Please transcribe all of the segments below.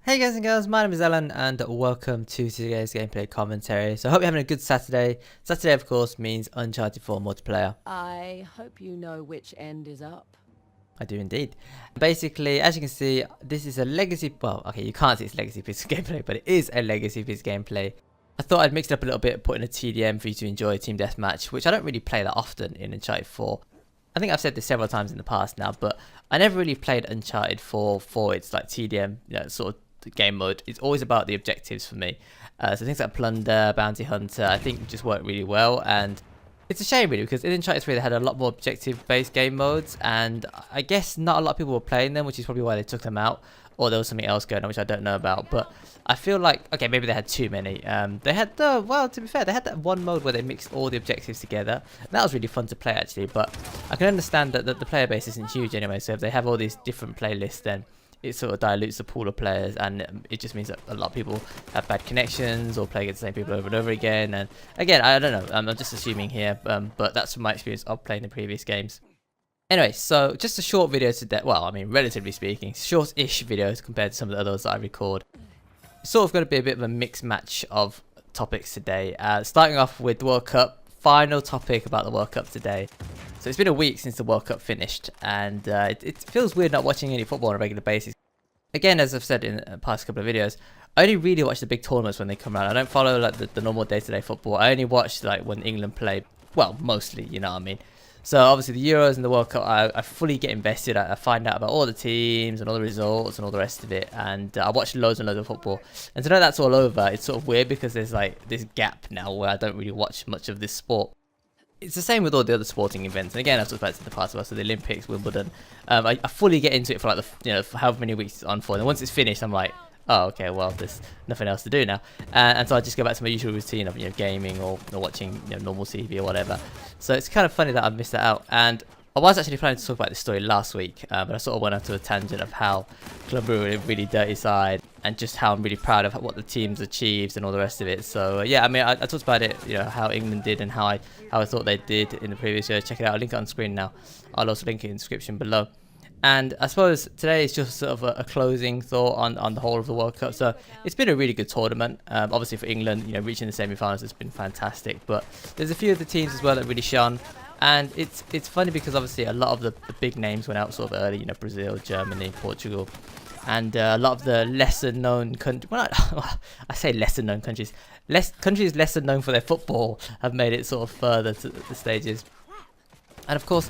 Hey guys and girls, my name is Ellen and welcome to today's gameplay commentary. So I hope you're having a good Saturday. Saturday of course means Uncharted 4 multiplayer. I hope you know which end is up. I do indeed. Basically, as you can see, this is a legacy, well, okay, you can't see it's a legacy piece of gameplay, but it is a legacy piece of gameplay. I thought I'd mix it up a little bit, put in a TDM for you to enjoy Team Deathmatch, which I don't really play that often in Uncharted 4. I think I've said this several times in the past now, but I never really played Uncharted 4 for its like TDM, sort of game mode. It's always about the objectives for me. So things like Plunder, Bounty Hunter, I think just work really well, and it's a shame really because in Uncharted 3 they had a lot more objective based game modes, and I guess not a lot of people were playing them, which is probably why they took them out, or there was something else going on which I don't know about. But I feel like, okay, maybe they had too many. They had well, to be fair, they had that one mode where they mixed all the objectives together, and that was really fun to play actually. But I can understand that the player base isn't huge anyway, so if they have all these different playlists, then it sort of dilutes the pool of players, and it just means that a lot of people have bad connections or play against the same people over and over again. And again, I don't know, I'm just assuming here, but that's from my experience of playing the previous games. Anyway, so just a short video today. Well, I mean, relatively speaking, short-ish videos compared to some of the others that I record. It's sort of going to be a bit of a mixed match of topics today. Starting off with the World Cup. Final topic about the World Cup today. So it's been a week since the World Cup finished, and it feels weird not watching any football on a regular basis. Again, as I've said in the past couple of videos, I only really watch the big tournaments when they come around. I don't follow like the normal day-to-day football. I only watch like when England play, well, mostly, you know what I mean. So obviously the Euros and the World Cup, I fully get invested. I find out about all the teams and all the results and all the rest of it, and I watch loads and loads of football. And to know that's all over, it's sort of weird because there's like this gap now where I don't really watch much of this sport. It's the same with all the other sporting events, and again I've talked about it in the past as well, so the Olympics, Wimbledon. I fully get into it for like for however many weeks it's on for, and once it's finished I'm like, oh okay, well there's nothing else to do now, and so I just go back to my usual routine of gaming or watching normal TV or whatever. So it's kind of funny that I've missed that out, and I was actually planning to talk about this story last week, but I sort of went onto a tangent of how Club Brugge are a really dirty side, and just how I'm really proud of what the team's achieved and all the rest of it. So yeah, I mean, I talked about it, how England did and how I thought they did in the previous year. Check it out. I'll link it on screen now. I'll also link it in the description below. And I suppose today is just sort of a closing thought on the whole of the World Cup. So it's been a really good tournament. Obviously for England, reaching the semi-finals has been fantastic. But there's a few of the teams as well that really shone. And it's funny because obviously a lot of the big names went out sort of early, Brazil, Germany, Portugal, and a lot of the lesser known countries, well, I say lesser known countries, countries lesser known for their football have made it sort of further to the stages. And of course,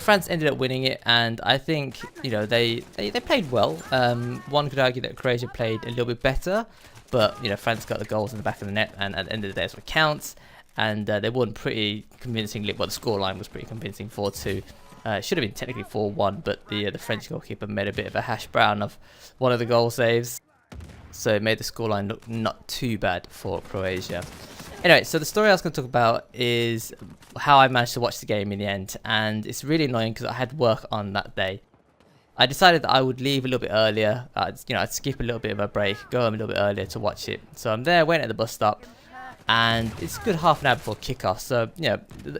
France ended up winning it, and I think they played well. One could argue that Croatia played a little bit better, but France got the goals in the back of the net, and at the end of the day that's what counts. And they won pretty convincingly. Well, the scoreline was pretty convincing, 4-2. It should have been technically 4-1, but the French goalkeeper made a bit of a hash brown of one of the goal saves, so it made the scoreline look not too bad for Croatia. Anyway, so the story I was going to talk about is how I managed to watch the game in the end, and it's really annoying because I had work on that day. I decided that I would leave a little bit earlier. I'd skip a little bit of a break, go home a little bit earlier to watch it. So I'm there, waiting at the bus stop. And it's a good half an hour before kickoff, so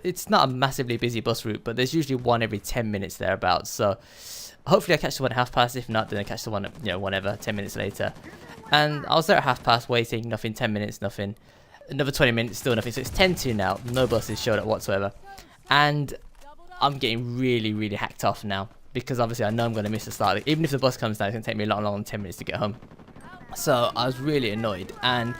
it's not a massively busy bus route, but there's usually one every 10 minutes thereabouts. So hopefully I catch the one at half past. If not, then I catch the one at whenever, 10 minutes later. And I was there at half past waiting, nothing. 10 minutes, nothing. Another 20 minutes, still nothing. So it's 10 to now, no buses showed up whatsoever, and I'm getting really hacked off now because obviously I know I'm going to miss the start. Even if the bus comes down, it's going to take me a lot longer than 10 minutes to get home. So I was really annoyed, and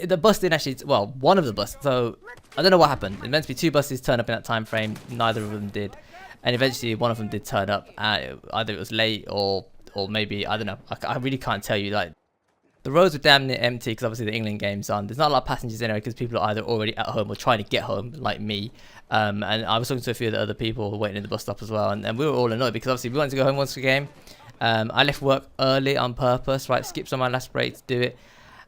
the bus didn't actually, well, one of the buses, so I don't know what happened. It meant to be two buses turned up in that time frame, neither of them did, and eventually one of them did turn up. Either it was late or maybe, I don't know, I really can't tell you. Like, the roads were damn near empty because obviously the England game's on. There's not a lot of passengers anyway because people are either already at home or trying to get home, like me. And I was talking to a few of the other people who were waiting in the bus stop as well, and we were all annoyed because obviously we wanted to go home once the game. I left work early on purpose, right, skipped on my last break to do it,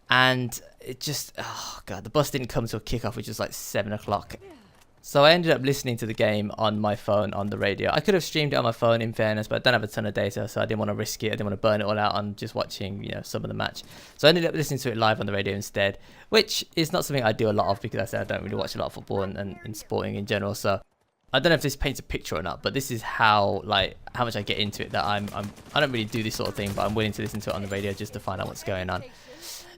and it just, oh god, the bus didn't come till kickoff, which was like 7 o'clock. So I ended up listening to the game on my phone on the radio. I could have streamed it on my phone in fairness, but I don't have a ton of data, so I didn't want to risk it. I didn't want to burn it all out on just watching, some of the match. So I ended up listening to it live on the radio instead, which is not something I do a lot of because I said I don't really watch a lot of football and sporting in general. So I don't know if this paints a picture or not, but this is how much I get into it. That I don't really do this sort of thing, but I'm willing to listen to it on the radio just to find out what's going on.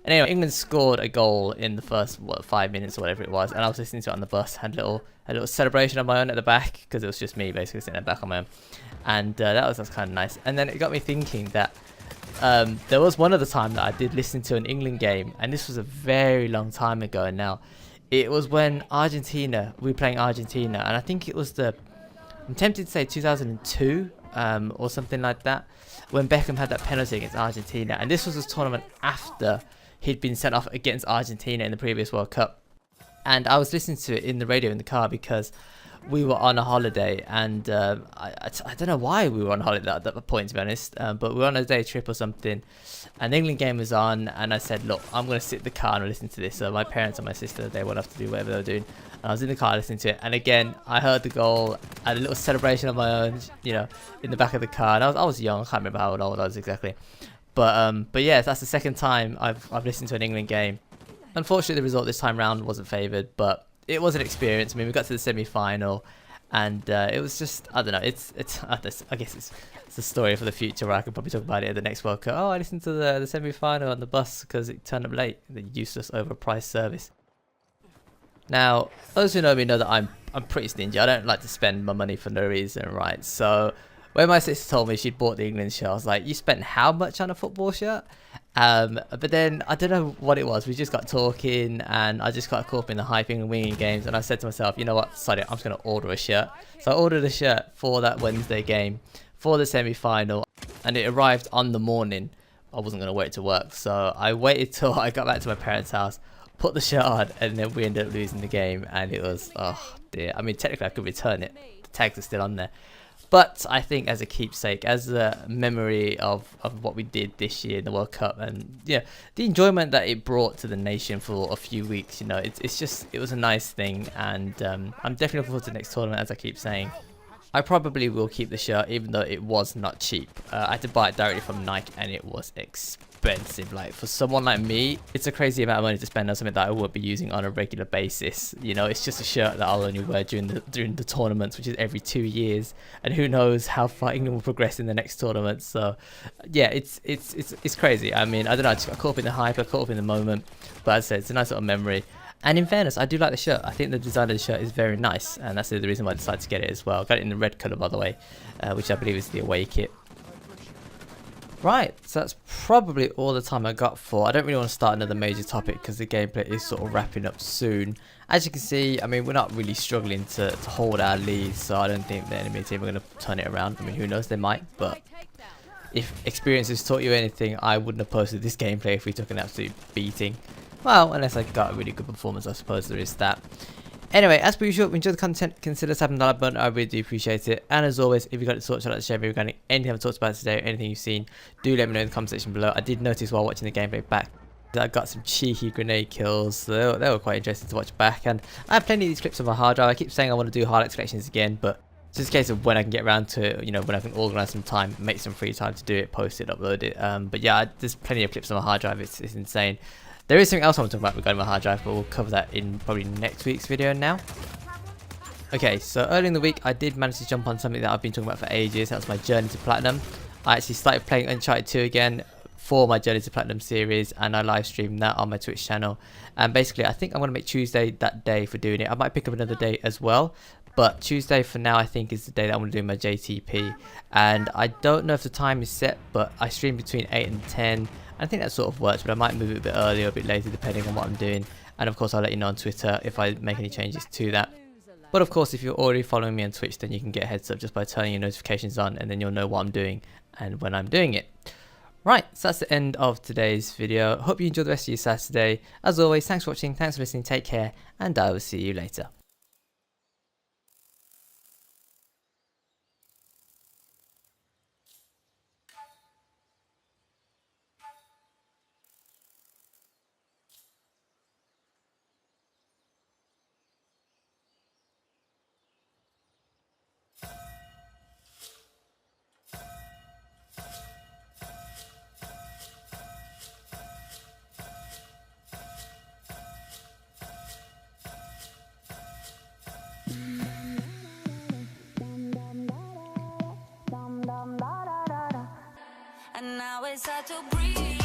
And anyway, England scored a goal in the first 5 minutes or whatever it was, and I was listening to it on the bus. Had a little celebration on my own at the back because it was just me basically sitting at the back on my own, and that was kind of nice. And then it got me thinking that there was one other time that I did listen to an England game, and this was a very long time ago now. It was when we were playing Argentina, and I think it was I'm tempted to say 2002 or something like that, when Beckham had that penalty against Argentina. And this was a tournament after he'd been sent off against Argentina in the previous World Cup. And I was listening to it in the radio in the car because we were on a holiday, and I don't know why we were on holiday at that point, to be honest, but we were on a day trip or something, and the England game was on, and I said, look, I'm going to sit in the car and listen to this. So my parents and my sister, they went off to do whatever they were doing, and I was in the car listening to it, and again, I heard the goal, I had a little celebration of my own, you know, in the back of the car, and I was young, I can't remember how old I was exactly, but yeah, that's the second time I've listened to an England game. Unfortunately, the result this time round wasn't favoured, but it was an experience. I mean, we got to the semi-final, and it was just, I don't know, I guess it's a story for the future where I could probably talk about it at the next World Cup. Oh, I listened to the semi-final on the bus because it turned up late, the useless overpriced service. Now, those who know me know that I'm pretty stingy. I don't like to spend my money for no reason, right? So when my sister told me she'd bought the England shirt, I was like, you spent how much on a football shirt? But then I don't know what it was. We just got talking, and I just got caught up in the hyping and winging games, and I said to myself, you know what, sorry, I'm just going to order a shirt. So I ordered a shirt for that Wednesday game, for the semi-final, and it arrived on the morning. I wasn't going to wait to work, so I waited till I got back to my parents' house, put the shirt on, and then we ended up losing the game, and it was, oh dear. I mean, technically I could return it. The tags are still on there. But I think as a keepsake, as a memory of what we did this year in the World Cup, and yeah, the enjoyment that it brought to the nation for a few weeks, you know, it was a nice thing, and I'm definitely looking forward to the next tournament, as I keep saying. I probably will keep the shirt, even though it was not cheap. I had to buy it directly from Nike, and it was expensive. Like, for someone like me, it's a crazy amount of money to spend on something that I won't be using on a regular basis. You know, it's just a shirt that I'll only wear during the tournaments, which is every 2 years, and who knows how far England will progress in the next tournament. So yeah, it's crazy. I mean, I don't know, I just got caught up in the hype, I got caught up in the moment, but as I said, it's a nice little memory. And in fairness, I do like the shirt. I think the design of the shirt is very nice, and that's the reason why I decided to get it as well. I got it in the red colour, by the way, which I believe is the away kit. Right, so that's probably all the time I got for. I don't really want to start another major topic because the gameplay is sort of wrapping up soon. As you can see, I mean, we're not really struggling to hold our lead, so I don't think the enemy team are going to turn it around. I mean, who knows, they might, but if experience has taught you anything, I wouldn't have posted this gameplay if we took an absolute beating. Well, unless I got a really good performance, I suppose there is that. Anyway, as per usual, if you enjoyed the content, consider tapping the like button. I really do appreciate it. And as always, if you got any thoughts, I'd like to share regarding anything I've talked about today or anything you've seen, do let me know in the comment section below. I did notice while watching the gameplay back that I got some cheeky grenade kills, so they were quite interesting to watch back. And I have plenty of these clips on my hard drive. I keep saying I want to do highlights collections again, but it's just a case of when I can get around to it, you know, when I can organise some time, make some free time to do it, post it, upload it. But yeah, there's plenty of clips on my hard drive. It's insane. There is something else I want to talk about regarding my hard drive, but we'll cover that in probably next week's video now. Okay, so early in the week, I did manage to jump on something that I've been talking about for ages. That was my journey to platinum. I actually started playing Uncharted 2 again for my journey to platinum series, and I live streamed that on my Twitch channel. And basically, I think I'm going to make Tuesday that day for doing it. I might pick up another day as well, but Tuesday for now, I think, is the day that I'm going to do my JTP. And I don't know if the time is set, but I stream between 8 and 10. I think that sort of works, but I might move it a bit earlier or a bit later depending on what I'm doing. And of course, I'll let you know on Twitter if I make any changes to that. But of course, if you're already following me on Twitch, then you can get a heads up just by turning your notifications on, and then you'll know what I'm doing and when I'm doing it. Right, so that's the end of today's video. Hope you enjoyed the rest of your Saturday. As always, thanks for watching, thanks for listening, take care, and I will see you later. and now it's hard to breathe.